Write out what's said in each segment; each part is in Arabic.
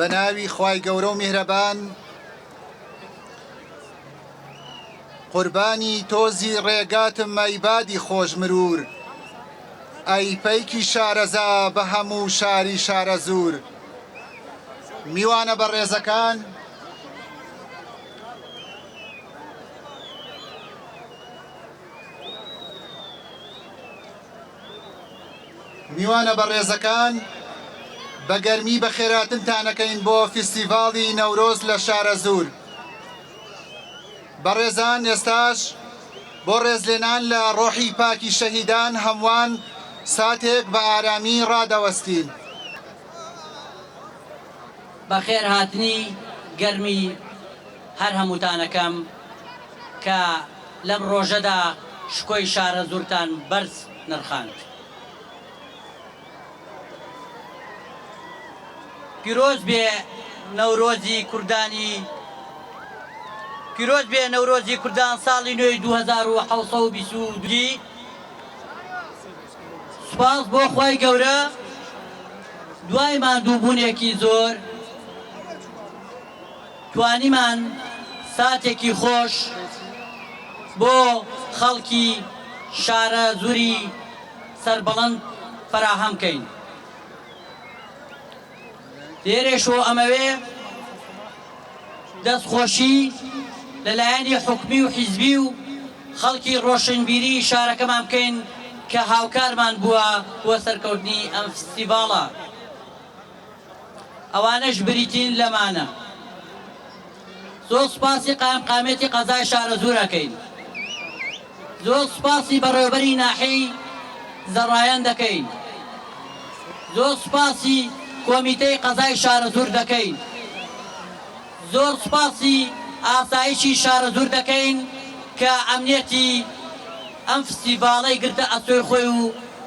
بەناوی خوای گەورە و میهرەبان قوربانی تۆزی ڕێگاتم مەیبادی خۆشمرور ئەی پەیکی شارەزا بە هەموو شاری شارەزور میوانە بەڕێزەکان بە گەرمی بە خێراتنتانەکەین بۆ فیستیڤاڵی نەورۆز لە شارەزور. بەڕێزان ئێستاش بۆ ڕێزلێنان لە ڕۆحی پاکی شەهیدان هەمووان ساتێک بە ئارامی ڕادەوەستین. بەخێر هاتنی گەرمی هەر هەمووتانەکەم کە لەم ڕۆژەدا شکۆی شارەزورتان بەرز نرخاند. پیرۆز بێ نەورۆزی کوردان ساڵی نوێی 2722. سوپاس بۆ خوای گەورە دوای ماندووبوونێکی زۆر توانیمان ساتێکی خۆش بۆ خەڵکی شارەزوری سەربەڵند فراهەم کەین. لێرێشۆ ئەمەوێ دەستخۆشی لەلایەنی حکومی و حیزبی و خەڵکی ڕۆشنبیری شارەکەمان بکەین کە هاوکارمان بووە بۆ سەرکەوتنی ئەم فستیڤاڵە. ئەوانەش بریتین لەمانە. زۆر سوپاسی قامێتی قەزای شارەزوور دەکەین. زۆر سوپاسی بەڕێوەبەری ناحەی زەڕایەن دەکەین. زۆر سوپاسی کۆمیتەی قەزای شارەزوور دەکەین. زۆر سوپاسی ئاسایشی شارەزوور دەکەین کە ئەمنیەتی ئەم فستیڤاڵەی گرتە ئەسۆی خۆی و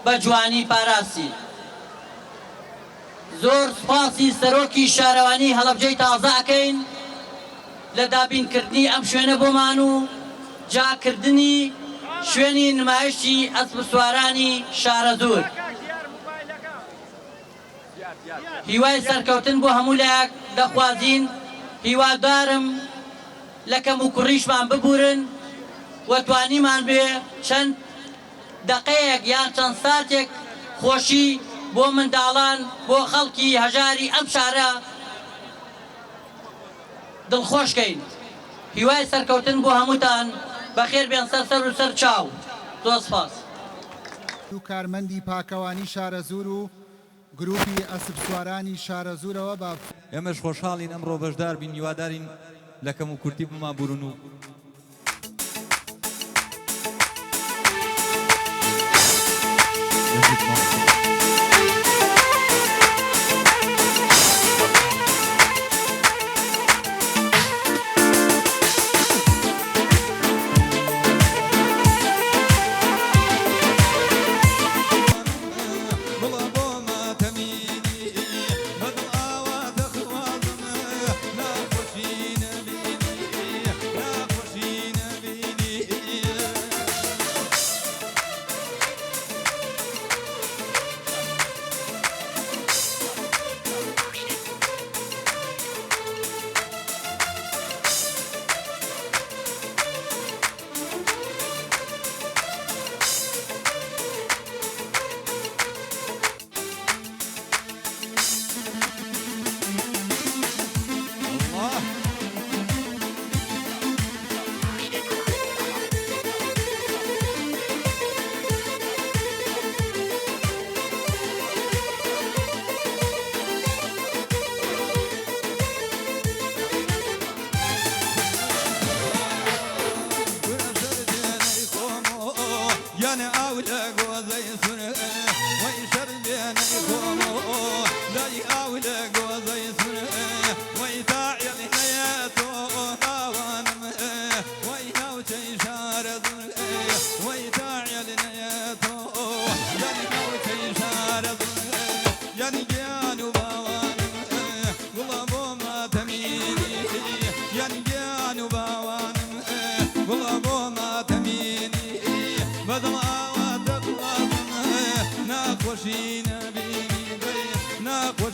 بە جوانی پاراسی. زۆر سوپاسی سەرۆکی شارەوانی هەڵەبجەی تازە ئەکەین لە دابینکردنی ئەم شوێنە بۆمان و جاکردنی شوێنی نمایشی ئەسپ سوارانی شارەزوور. هیوای سەرکەوتن بۆ هەموو لایەک دەخوازین. هیوادارم لە کەم و کوڕیشمان ببورن و توانیمان بێ چەند دەقەیەک یان چەند ساتێک خۆشی بۆ منداڵان بۆ خەڵکی هەژاری ئەم شارە دڵخۆشکەین. هیوای سەرکەوتن بۆ هەمووتان بەخێر بێن سەر و سەر چاو. زۆر سپاس. کارمەندی پاکەوانی شارەزوور و گروپی ئەسپ سوارانی شارەزوورەوە بە ئێمەش خۆشحاڵین ئەمڕۆ بەشدار بین هیوادارین لە کەم و کورتی بمان بوورن و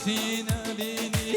ناخۆشی نبینی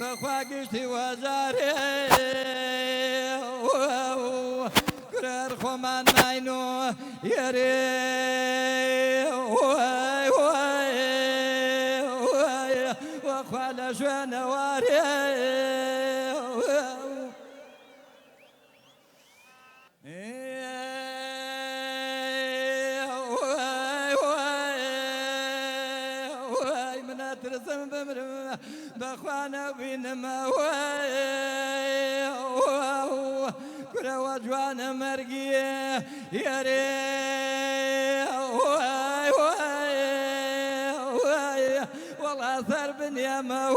بخواقشتي وزاري كرر خمان ماينو يري وخوالا شوان واري من ترسم بمرم بخوانا بينما كرة وجوانا مرقية يري والله ثر بنيا ما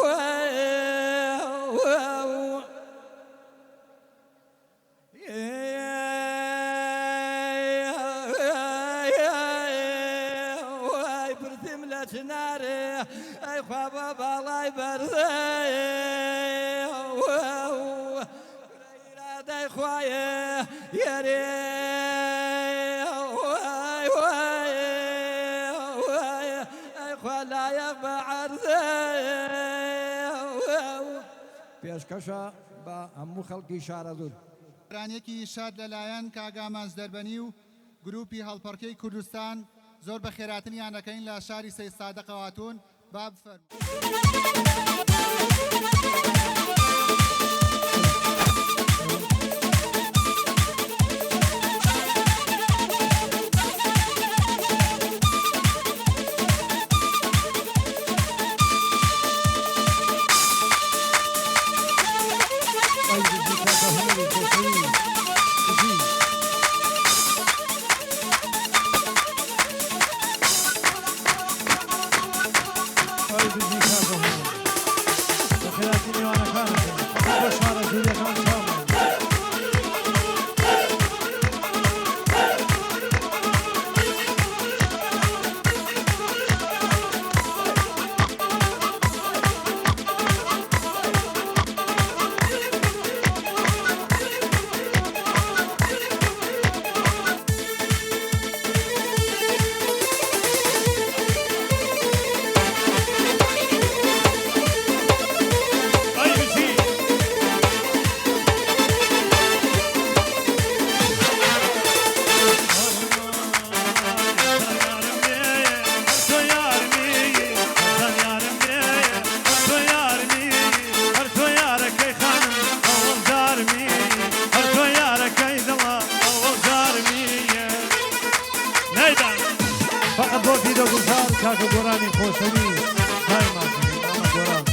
برثم لتناري اي خوابا بالاي برثي اي خوايا يري اي خوالا يغبى عرثي پێشکەشە بە هەموو خەڵکی شارە دوور رانیەکی شاد لەلایەن کاگا مانزدەربەنی و گروپی هەڵپەڕکەی کوردستان زۆر بە خێراتنیان دەکەین لە شاری سەید سادق ئەواتون با بفەرموون. فقط بۆ فیدۆ گوزار کاکە گۆرانی خۆشەوی های مازنی ئەمە گۆران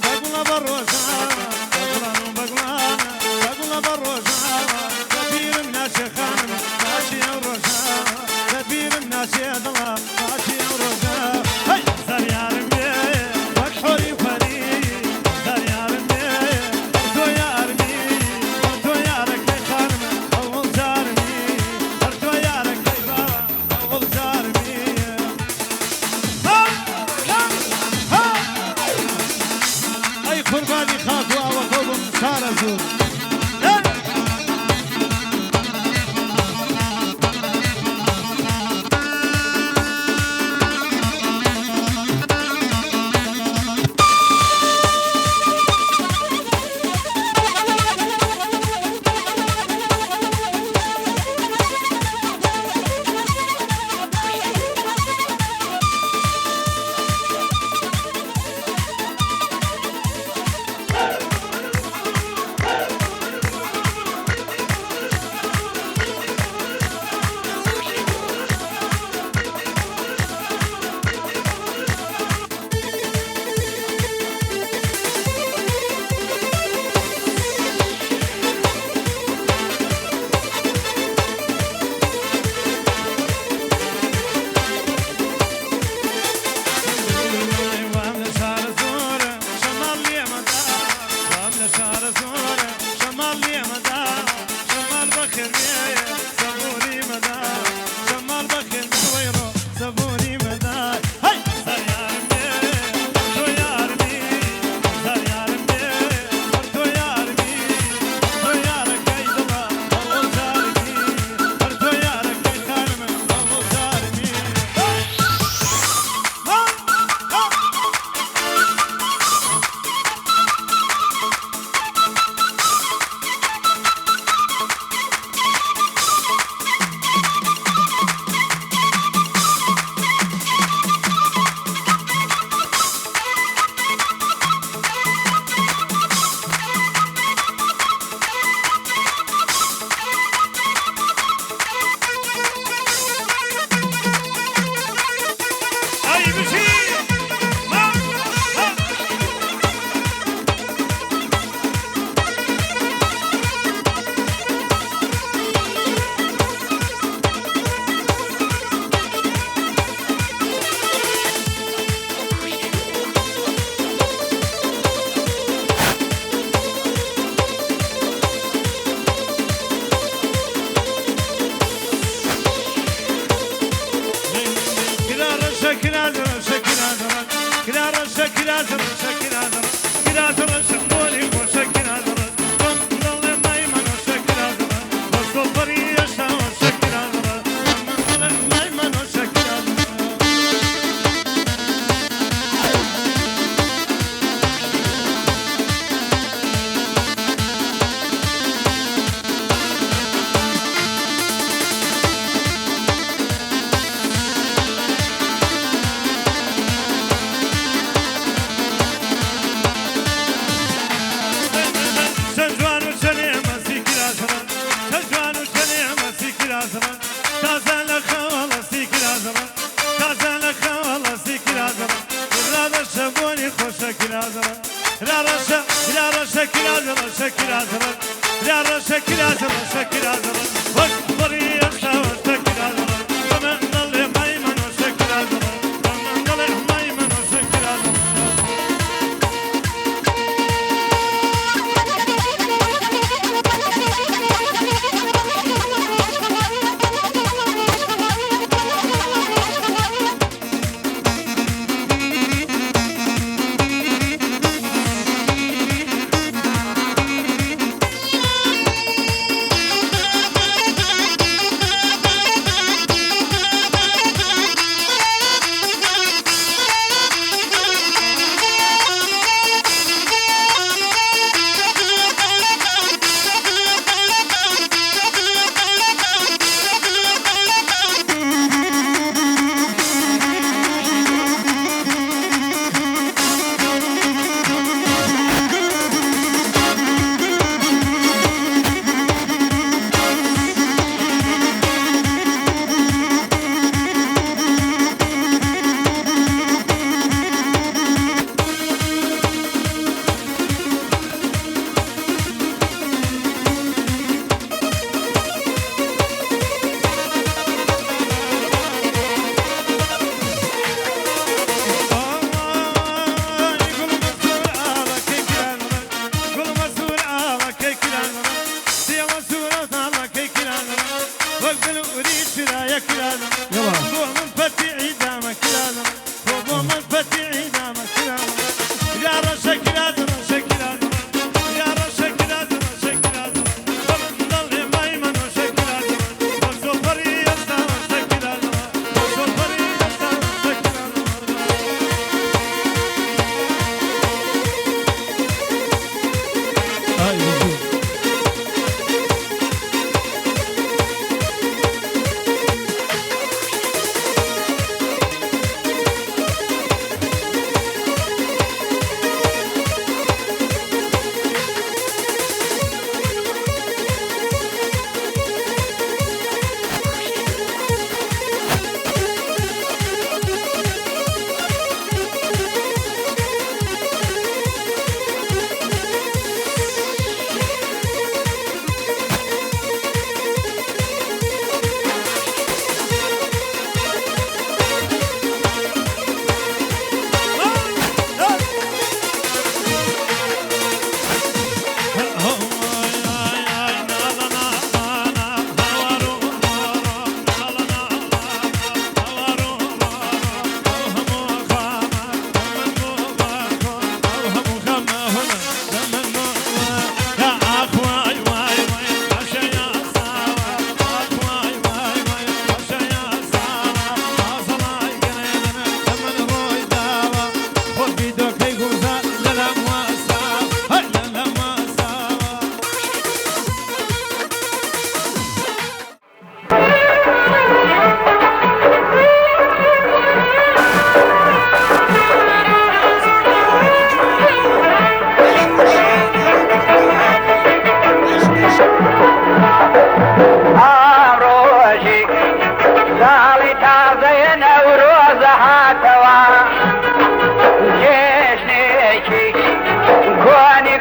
بقول بروزانا بقولان بقولان بقول بروزانا كبير من خانم ماشي روزانا كبير من ضلا ماشي روزانا هاي زار يا ربي وحوري فري زار يا ربي تو يا ربي تو يا ربي خانم اول زارني تو يا ربي اول زارني اي قرباني خاطوا وقوم صار زور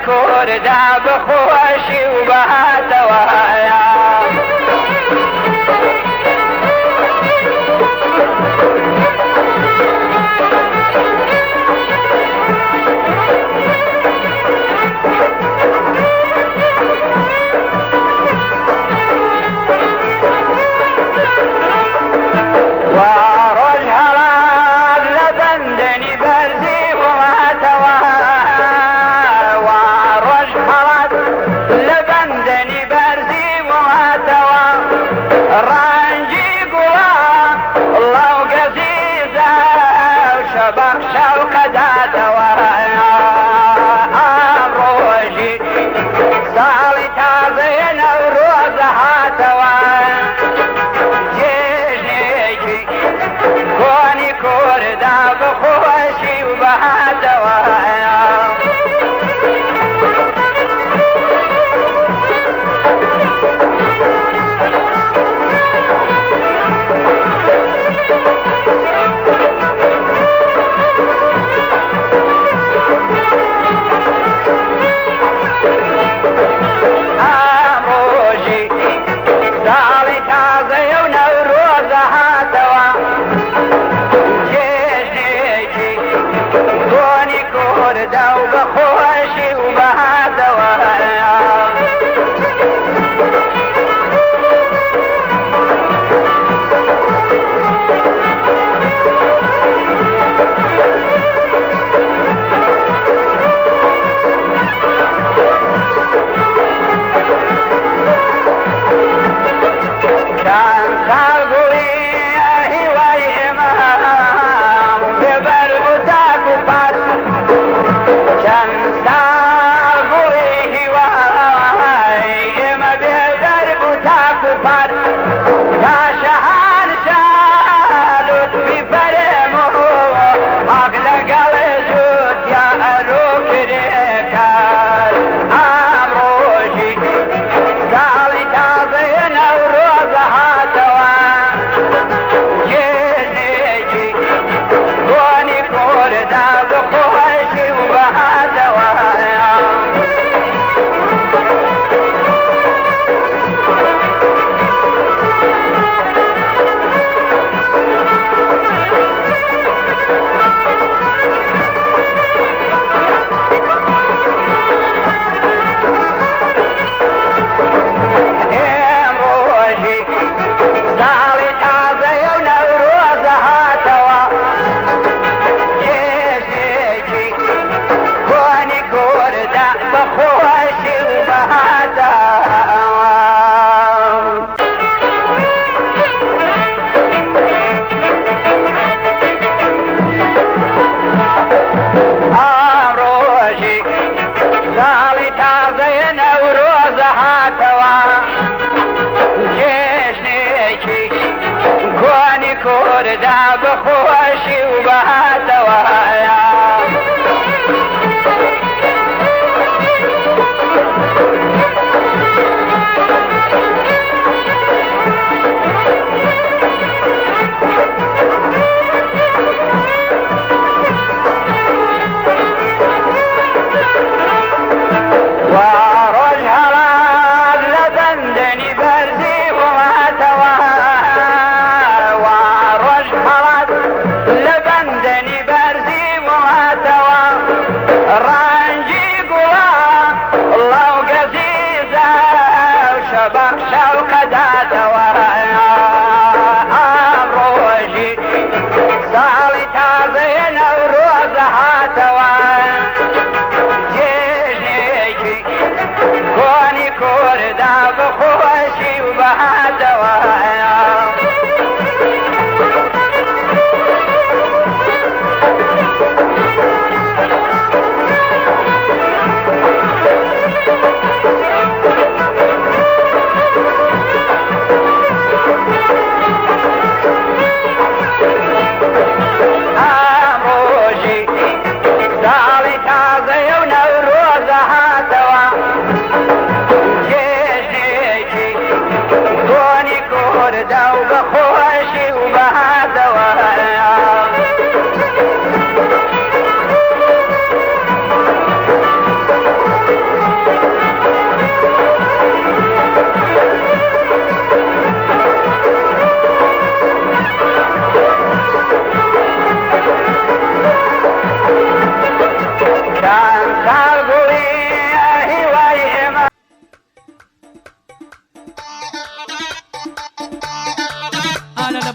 کووردا بخۆشی و بەهاتەوەیە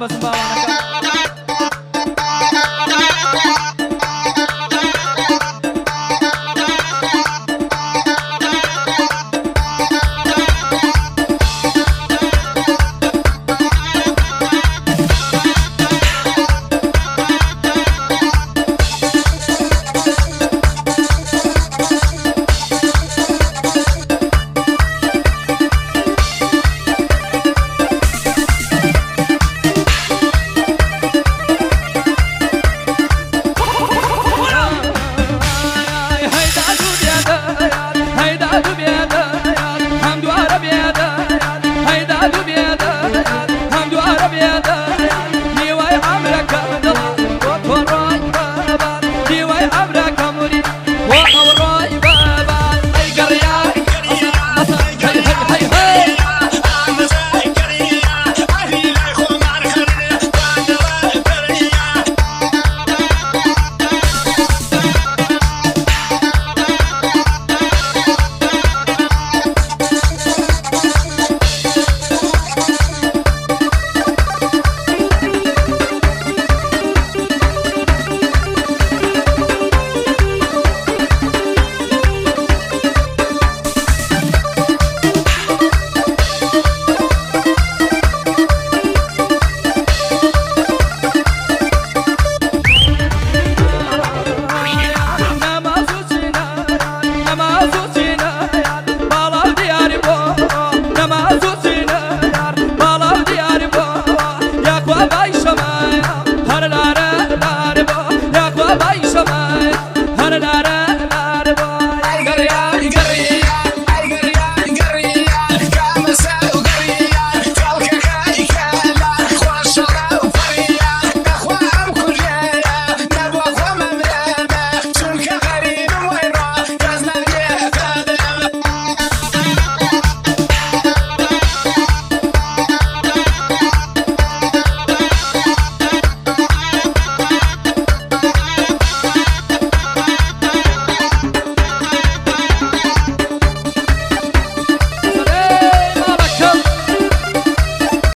بەسم باوانەکە